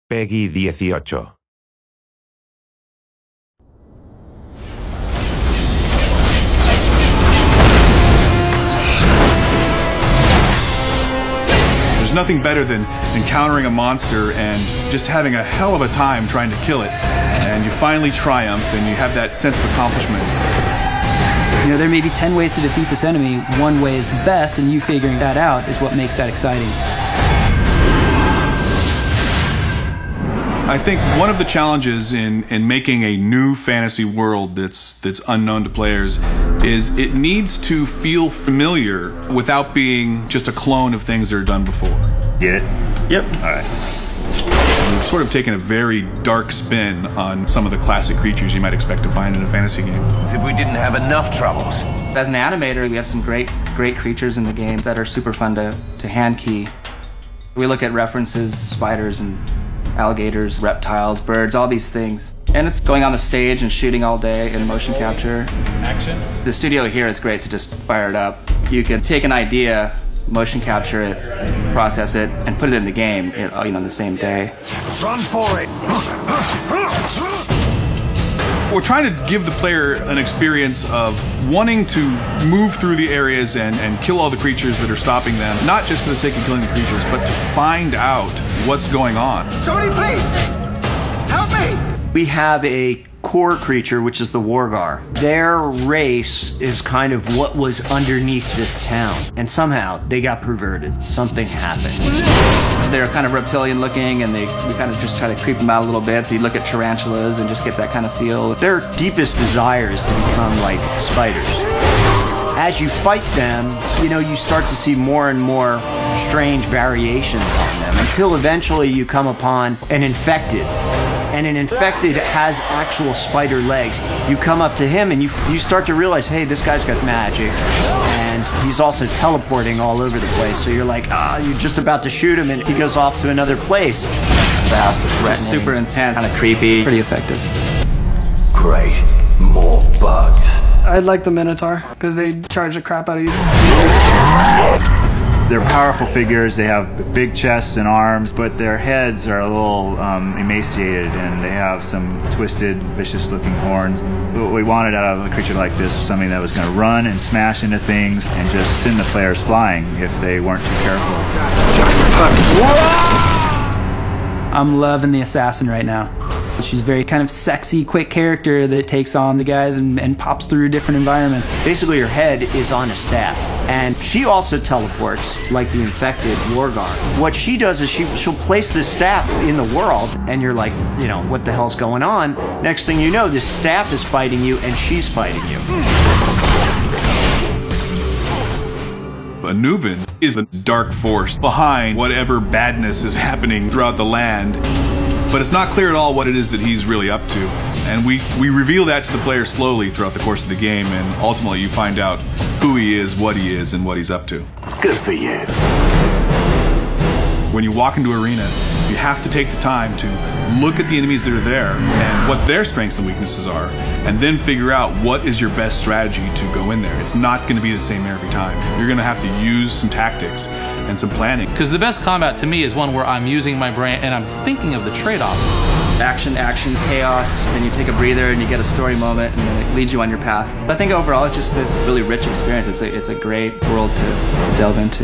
Peggy 18. There's nothing better than encountering a monster and just having a hell of a time trying to kill it. And you finally triumph and you have that sense of accomplishment. You know, there may be 10 ways to defeat this enemy. One way is the best, and you figuring that out is what makes that exciting. I think one of the challenges in making a new fantasy world that's unknown to players is it needs to feel familiar without being just a clone of things that are done before. Get it? Yep. All right. We've sort of taken a very dark spin on some of the classic creatures you might expect to find in a fantasy game. As if we didn't have enough troubles. As an animator, we have some great creatures in the game that are super fun to hand key. We look at references, spiders and alligators, reptiles, birds, all these things. And it's going on the stage and shooting all day in motion capture. Action. The studio here is great to just fire it up. You can take an idea, motion capture it, process it, and put it in the game, on the same day. Run for it! We're trying to give the player an experience of wanting to move through the areas and kill all the creatures that are stopping them, not just for the sake of killing the creatures, but to find out what's going on. Somebody please! Help me! We have a core creature, which is the Wargar. Their race is kind of what was underneath this town. And somehow they got perverted. Something happened. They're kind of reptilian looking, and we kind of just try to creep them out a little bit. So you look at tarantulas and just get that kind of feel. Their deepest desire is to become like spiders. As you fight them, you start to see more and more strange variations on them until eventually you come upon an infected. And an infected has actual spider legs. You come up to him and you start to realize, hey, this guy's got magic. And he's also teleporting all over the place. So you're like, you're just about to shoot him and he goes off to another place. Fast, threatening, super intense, kind of creepy, pretty effective. Great. More bugs. I like the Minotaur, because they charge the crap out of you. They're powerful figures. They have big chests and arms, but their heads are a little emaciated, and they have some twisted, vicious-looking horns. What we wanted out of a creature like this was something that was going to run and smash into things and just send the players flying if they weren't too careful. I'm loving the assassin right now. She's a very kind of sexy, quick character that takes on the guys and pops through different environments. Basically, her head is on a staff, and she also teleports like the infected Wargar. What she does is she'll place this staff in the world, and you're like, what the hell's going on? Next thing you know, this staff is fighting you, and she's fighting you. Anuvin is the dark force behind whatever badness is happening throughout the land. But it's not clear at all what it is that he's really up to. And we reveal that to the player slowly throughout the course of the game, and ultimately you find out who he is, and what he's up to. Good for you. When you walk into arena, you have to take the time to look at the enemies that are there and what their strengths and weaknesses are, and then figure out what is your best strategy to go in there. It's not going to be the same every time. You're going to have to use some tactics and some planning. Because the best combat to me is one where I'm using my brain and I'm thinking of the trade-offs. Action, chaos, then you take a breather and you get a story moment, and then it leads you on your path. But I think overall it's just this really rich experience. It's a great world to delve into.